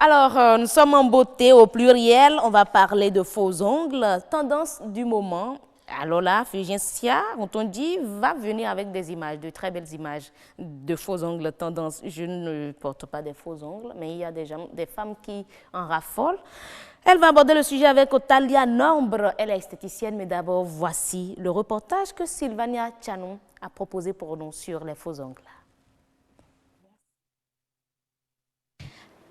Alors, nous sommes en beauté au pluriel. On va parler de faux ongles, tendance du moment. Alors là, Fulgencia, on dit, va venir avec des images, de très belles images de faux ongles tendance. Je ne porte pas des faux ongles, mais il y a des femmes qui en raffolent. Elle va aborder le sujet avec Otalia Nombre. Elle est esthéticienne, mais d'abord, voici le reportage que Sylvania Chanon a proposé pour nous sur les faux ongles.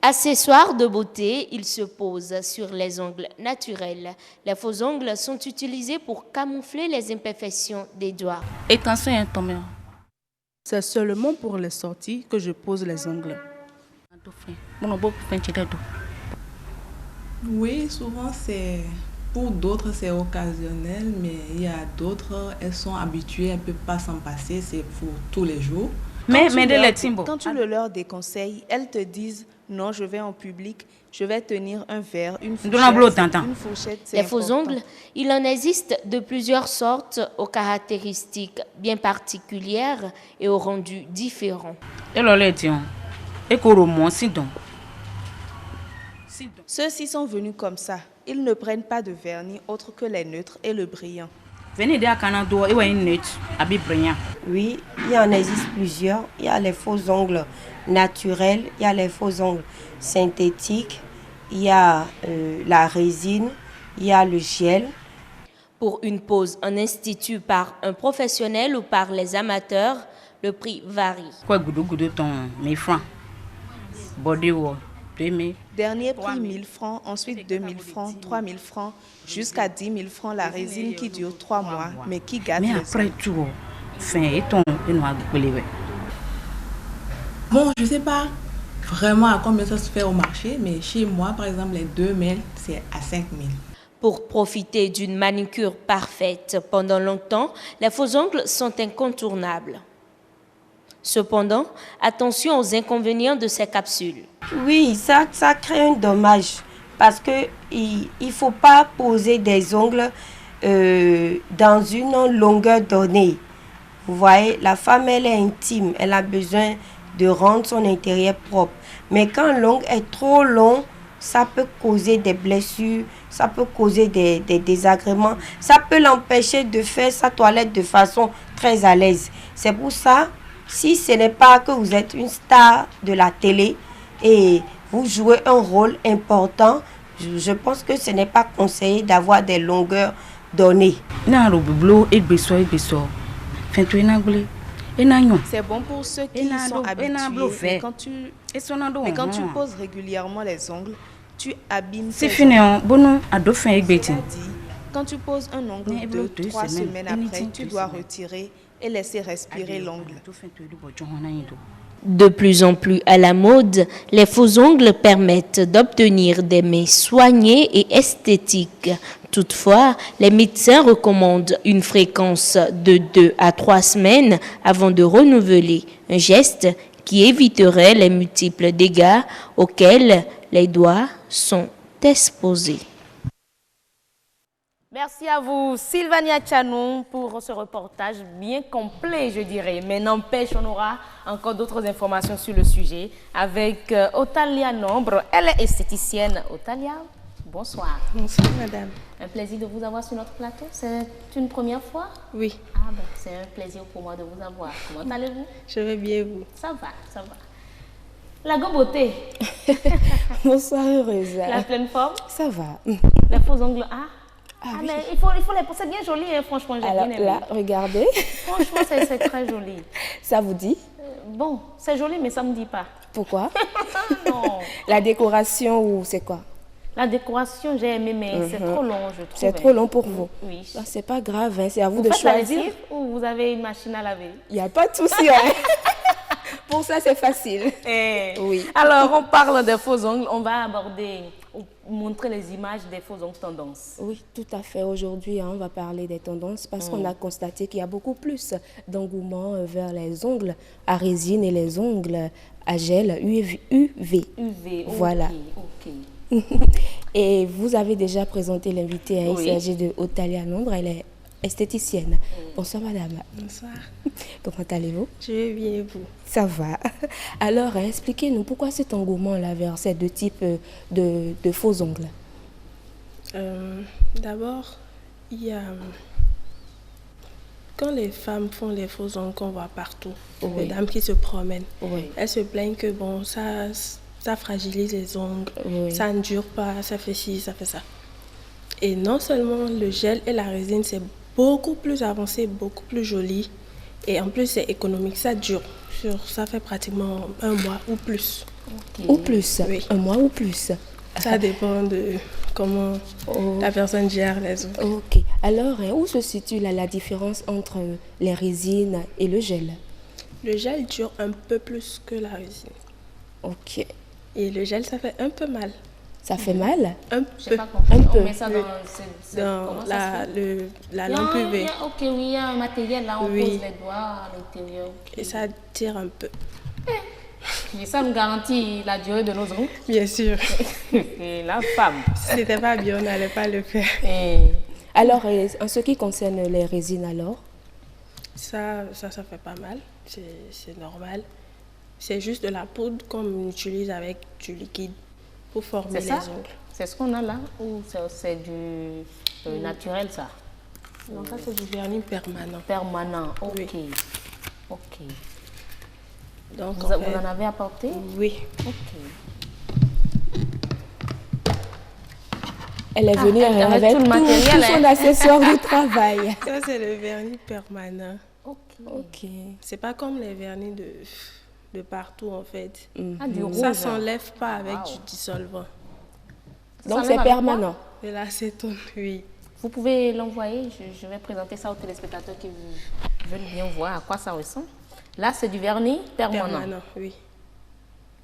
Accessoires de beauté, il se pose sur les ongles naturels. Les faux ongles sont utilisés pour camoufler les imperfections des doigts. C'est seulement pour les sorties que je pose les ongles. Oui, souvent c'est pour d'autres c'est occasionnel, mais il y a d'autres, elles sont habituées, elles ne peuvent pas s'en passer, c'est pour tous les jours. Quand tu le leur déconseilles, elles te disent non, je vais en public, je vais tenir un verre, une fourchette. Les faux ongles, il en existe de plusieurs sortes aux caractéristiques bien particulières et au rendu différent. Ceux-ci sont venus comme ça. Ils ne prennent pas de vernis autre que les neutres et le brillant. Oui, il y en existe plusieurs. Il y a les faux ongles naturels, il y a les faux ongles synthétiques, il y a la résine, il y a le gel. Pour une pose en institut par un professionnel ou par les amateurs, le prix varie. Dernier prix 1000 francs, ensuite 2000 francs, 3000 francs, jusqu'à 10 000 francs la résine qui dure 3 mois, mais qui gâte les ongles. Bon, je ne sais pas vraiment à combien ça se fait au marché, mais chez moi, par exemple, les 2000, c'est à 5000. Pour profiter d'une manicure parfaite pendant longtemps, les faux ongles sont incontournables. Cependant, attention aux inconvénients de ces capsules. Oui, ça crée un dommage parce qu'il ne faut pas poser des ongles dans une longueur donnée. Vous voyez, la femme, elle est intime, elle a besoin de rendre son intérieur propre. Mais quand l'ongle est trop long, ça peut causer des blessures, ça peut causer des désagréments, ça peut l'empêcher de faire sa toilette de façon très à l'aise. C'est pour ça, si ce n'est pas que vous êtes une star de la télé et vous jouez un rôle important, je pense que ce n'est pas conseillé d'avoir des longueurs données. C'est bon pour ceux qui y sont habitués, mais quand tu poses régulièrement les ongles, tu abîmes tes ongles. Quand tu poses un ongle 2-3 semaines après, tu dois retirer et laisser respirer l'ongle. De plus en plus à la mode, les faux ongles permettent d'obtenir des mains soignées et esthétiques. Toutefois, les médecins recommandent une fréquence de 2 à 3 semaines avant de renouveler, un geste qui éviterait les multiples dégâts auxquels les doigts sont exposés. Merci à vous, Sylvania Chanon, pour ce reportage bien complet, je dirais. Mais n'empêche, on aura encore d'autres informations sur le sujet avec Otalia Nombre. Elle est esthéticienne. Otalia, bonsoir. Bonsoir, madame. Un plaisir de vous avoir sur notre plateau. C'est une première fois? Oui. Ah ben, c'est un plaisir pour moi de vous avoir. Comment allez-vous? Je vais bien, vous. Ça va, ça va. La beauté. Bonsoir, heureuse. La pleine forme? Ça va. Les faux ongles, oui. Mais il faut les poser. C'est bien joli, hein, franchement, j'ai bien aimé. Là, regardez. Franchement, c'est très joli. Ça vous dit? Bon, c'est joli, mais ça ne me dit pas. Pourquoi? Non. La décoration ou c'est quoi? La décoration, j'ai aimé, mais c'est trop long, je trouve. C'est trop long pour vous? Oui. C'est pas grave, hein, c'est à vous de faites choisir. la lessive ou vous avez une machine à laver? Il n'y a pas de souci, hein. Pour ça, c'est facile. Oui. Alors, on parle des faux ongles. On va aborder, montrer les images des faux ongles tendances. Oui, tout à fait. Aujourd'hui, on va parler des tendances parce qu'on a constaté qu'il y a beaucoup plus d'engouement vers les ongles à résine et les ongles à gel UV. Voilà. Ok. Et vous avez déjà présenté l'invité, il s'agit de Otalia Nombre. Elle est esthéticienne. Bonsoir madame. Bonsoir. Comment allez-vous? Je vais bien et vous? Ça va. Alors, expliquez-nous pourquoi cet engouement-là vers ces deux types de faux ongles? D'abord, il y a... Quand les femmes font les faux ongles qu'on voit partout, les dames qui se promènent, elles se plaignent que bon, ça fragilise les ongles, ça ne dure pas, ça fait ci, ça fait ça. Et non seulement le gel et la résine, c'est beaucoup plus avancé, beaucoup plus joli. Et en plus, c'est économique, ça dure. Ça fait pratiquement 1 mois ou plus. Ou plus? Oui. 1 mois ou plus? Ça dépend de comment la personne gère les ongles. Ok. Alors, où se situe la différence entre les résines et le gel? Le gel dure un peu plus que la résine. Ok. Et le gel, ça fait un peu mal. Ça fait mal? Un J'ai peu. pas compris. Un On peu. met ça dans, Dans la lampe UV. Ok, oui, il y a un matériel là, on pose les doigts à l'intérieur. Et ça tire un peu. Et ça nous garantit la durée de nos ongles. Bien sûr. Et la femme. Si c'était pas bien, on n'allait pas le faire. Alors, en ce qui concerne les résines alors? Ça fait pas mal. C'est normal. C'est juste de la poudre qu'on utilise avec du liquide pour former les ongles. C'est ce qu'on a là ou c'est du naturel ça? Non, ça c'est du vernis permanent. Permanent, ok. Oui. Ok. Donc, vous en avez apporté? Oui. Ok. Elle est venue avec tout son accessoire du travail. Ça c'est le vernis permanent. Ok. C'est pas comme les vernis de partout en fait. Du rouge. Ça s'enlève pas avec du dissolvant. Donc c'est permanent. Et l'acétone, oui. Vous pouvez l'envoyer, je vais présenter ça aux téléspectateurs qui veulent bien voir à quoi ça ressemble. Là, c'est du vernis permanent. Permanent, oui.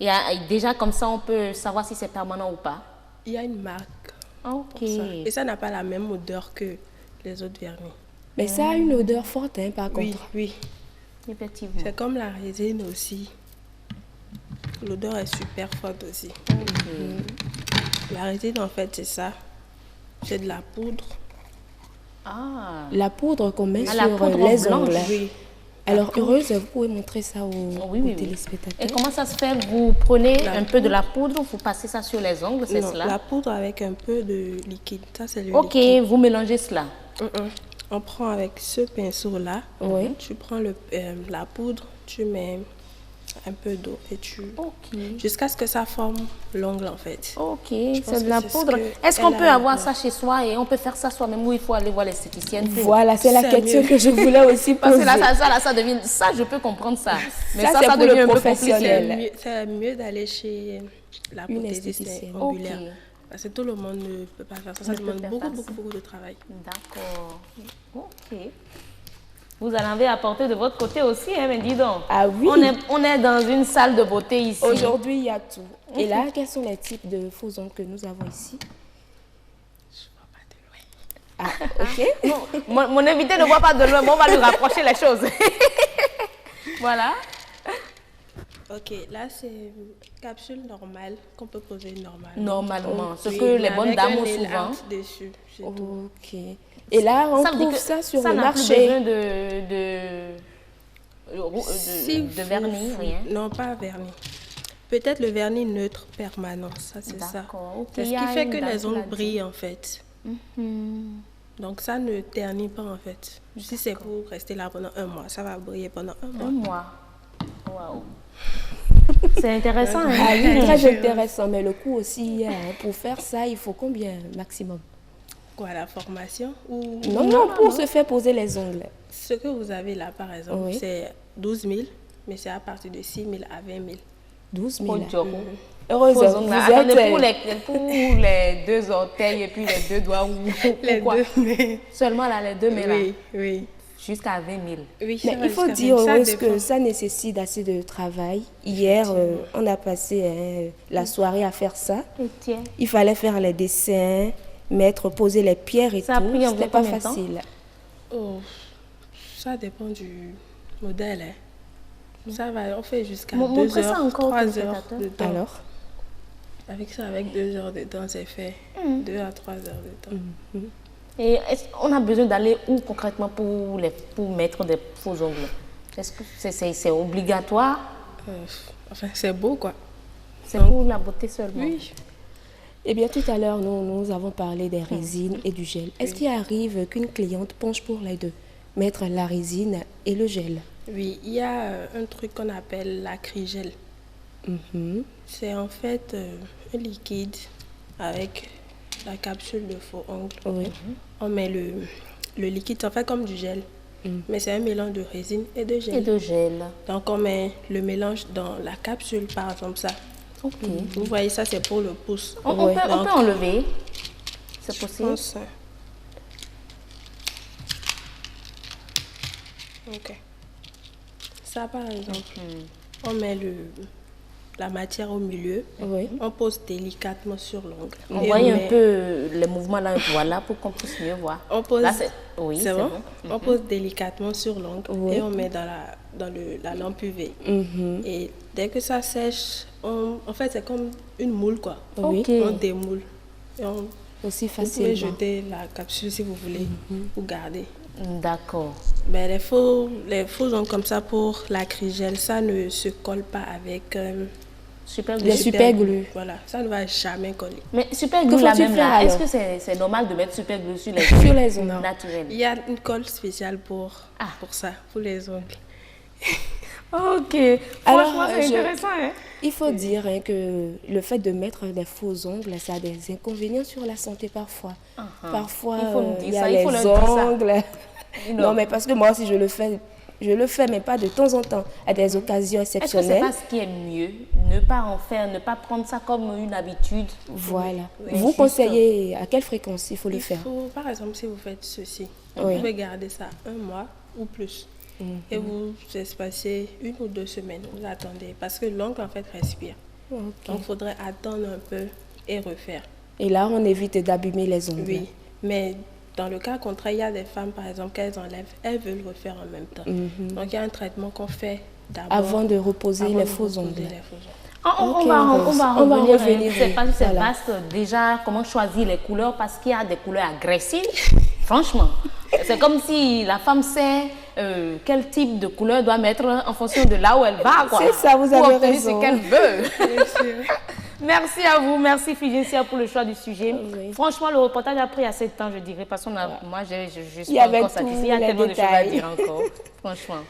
Et déjà, comme ça, on peut savoir si c'est permanent ou pas. Il y a une marque. Ok. Et ça n'a pas la même odeur que les autres vernis. Mais ça a une odeur forte, hein, par contre. Oui. Effectivement. C'est comme la résine aussi. L'odeur est super forte aussi. La résine, en fait, c'est ça. C'est de la poudre. Ah. La poudre qu'on met sur les les ongles. Oui. Alors, Heureuse, vous pouvez montrer ça aux téléspectateurs. Et comment ça se fait? Vous prenez un peu de la poudre, vous passez ça sur les ongles, c'est cela? La poudre avec un peu de liquide. Ça, c'est le liquide. Ok, vous mélangez cela. On prend avec ce pinceau-là. Oui. Tu prends la poudre, tu mets un peu d'eau et tu... Jusqu'à ce que ça forme l'ongle, en fait. Ok, c'est de la poudre. Est-ce qu'on peut avoir ça chez soi et on peut faire ça soi-même ou il faut aller voir l'esthéticienne? Voilà, c'est la question que je voulais aussi poser. Parce que ça devient... Ça, je peux comprendre ça. Mais ça devient un peu professionnel. C'est mieux d'aller chez la prothésiste ongulaire. Parce que tout le monde ne peut pas faire ça. Ça demande beaucoup de travail. D'accord. Ok. Vous en avez apporté de votre côté aussi, hein, mais dis donc. Ah oui. On est dans une salle de beauté ici. Aujourd'hui, il y a tout. Et là, quels sont les types de faux ongles que nous avons ici? Je ne vois pas de loin. Ah, ok. Mon invité ne voit pas de loin, mais on va lui rapprocher les choses. Voilà. Ok, là c'est une capsule normale qu'on peut poser normalement. Ce que les bonnes dames ont souvent. Dessus, ok. Et là, on trouve ça sur le marché. Ça n'a plus besoin de vernis, rien? Non, pas vernis. Peut-être le vernis neutre permanent, ça c'est ça. C'est ce qui fait que les ongles brillent en fait. Donc ça ne ternit pas en fait. Si c'est pour rester là pendant 1 mois, ça va briller pendant 1 mois. 1 mois. Waouh. C'est intéressant. Hein? Ah oui, très intéressant. Mais le coût aussi, pour faire ça, il faut combien maximum? Quoi, la formation ou... Non, pour se faire poser les ongles. Ce que vous avez là, par exemple, c'est 12 000, mais c'est à partir de 6 000 à 20 000. 12 000. Heureusement, vous êtes... Pour les 2 orteils et puis les 2 doigts. Les 2 mains. Seulement là, les 2 mains là. Oui. Jusqu'à 20 000. Oui, mais il faut dire que ça nécessite assez de travail. Hier, on a passé la soirée à faire ça. Il fallait faire les dessins, poser les pierres et tout. C'était pas facile. Ça dépend du modèle. Ça va, on fait jusqu'à 2 heures, 3 heures de temps. Alors? Avec 2 heures de temps, c'est fait. 2 à 3 heures de temps. Et on a besoin d'aller où concrètement pour mettre des faux ongles? Est-ce que c'est obligatoire? Enfin, c'est beau, quoi. C'est pour la beauté seulement? Oui. Eh bien, tout à l'heure, nous avons parlé des résines et du gel. Est-ce qu'il arrive qu'une cliente penche pour les deux, mettre la résine et le gel? Oui, il y a un truc qu'on appelle l'acrygel. C'est en fait un liquide avec la capsule de faux ongles. Oui. On met le liquide, en fait comme du gel. Mais c'est un mélange de résine et de gel. Et de gel. Donc on met le mélange dans la capsule, par exemple ça. Ok. Vous voyez, ça c'est pour le pouce. On peut enlever. C'est possible? Ok. Ça par exemple, on met la matière au milieu. Oui. On pose délicatement sur l'ongle. On voit un peu les mouvements là, voilà, pour qu'on puisse mieux voir. On pose, là, oui, c'est bon. On pose délicatement sur l'ongle et on met dans la lampe UV. Et dès que ça sèche, en fait, c'est comme une moule, quoi. Okay. On démoule. Et aussi Vous facilement. pouvez jeter la capsule si vous voulez, ou garder. D'accord. Mais les faux ongles comme ça pour l'acrygel, ça ne se colle pas avec Super glue. Voilà, ça ne va jamais coller. Mais super glue là même là, est-ce que c'est normal de mettre super glue sur les ongles naturels? Il y a une colle spéciale pour ça, pour les ongles. Ok. Alors, franchement, c'est intéressant. Hein? Il faut dire que le fait de mettre des faux ongles, ça a des inconvénients sur la santé parfois. Parfois, il y a les ongles. Non, mais parce que moi aussi, je le fais, mais pas de temps en temps, à des occasions exceptionnelles. Est-ce que c'est pas ce qui est mieux? Ne pas en faire, ne pas prendre ça comme une habitude. Voilà. Oui. Vous conseillez à quelle fréquence il faut le faire? Par exemple, si vous faites ceci, vous pouvez garder ça 1 mois ou plus. Et vous espacez 1 ou 2 semaines, vous attendez. Parce que l'ongle, en fait, respire. Donc, il faudrait attendre un peu et refaire. Et là, on évite d'abîmer les ongles. Oui, mais dans le cas contraire, il y a des femmes, par exemple, qu'elles enlèvent, elles veulent refaire en même temps. Donc, il y a un traitement qu'on fait d'abord. Avant de reposer les faux ongles. On va revenir. C'est pas si c'est vaste déjà comment choisir les couleurs parce qu'il y a des couleurs agressives. Franchement, c'est comme si la femme sait quel type de couleur doit mettre en fonction de là où elle va. C'est ça, vous avez raison. Ce qu'elle veut. Merci à vous, merci Figencia pour le choix du sujet. Oui. Franchement, le reportage a pris assez de temps, je dirais, parce que moi, je suis pas encore satisfaite. Il y a tellement de choses à dire encore, franchement.